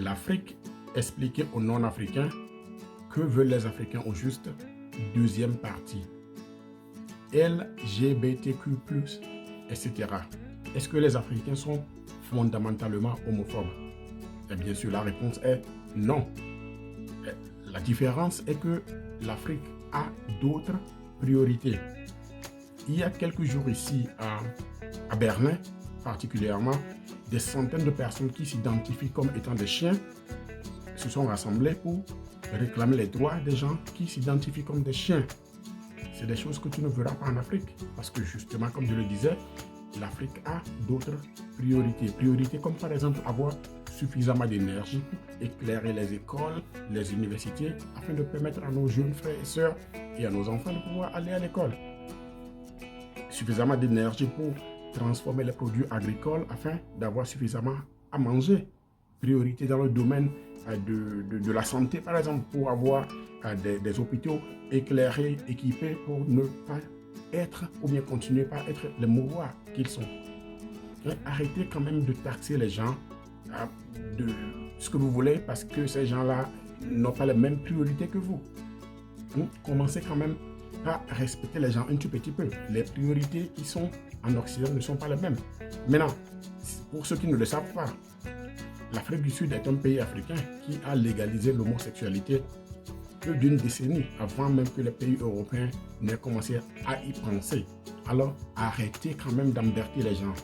L'Afrique expliquée aux non-africains que veulent les Africains au juste. Deuxième partie. LGBTQ+, etc. Est-ce que les Africains sont fondamentalement homophobes? Et bien sûr, la réponse est non. La différence est que l'Afrique a d'autres priorités. Il y a quelques jours ici à Berlin, particulièrement, des centaines de personnes qui s'identifient comme étant des chiens se sont rassemblées pour réclamer les droits des gens qui s'identifient comme des chiens. C'est des choses que tu ne verras pas en Afrique. Parce que justement, comme je le disais, l'Afrique a d'autres priorités. Priorités comme par exemple avoir suffisamment d'énergie pour éclairer les écoles, les universités, afin de permettre à nos jeunes frères et sœurs et à nos enfants de pouvoir aller à l'école. Suffisamment d'énergie pour transformer les produits agricoles afin d'avoir suffisamment à manger. Priorité dans le domaine de la santé, par exemple, pour avoir des hôpitaux éclairés, équipés pour ne pas être ou bien continuer par être les mouroirs qu'ils sont. Et arrêtez quand même de taxer les gens de ce que vous voulez parce que ces gens-là n'ont pas les mêmes priorités que vous. Commencez quand même à respecter les gens un tout petit peu. Les priorités qui sont en Occident ne sont pas les mêmes. Maintenant, pour ceux qui ne le savent pas, l'Afrique du Sud est un pays africain qui a légalisé l'homosexualité plus d'une décennie avant même que les pays européens n'aient commencé à y penser. Alors, arrêtez quand même d'emmerder les gens.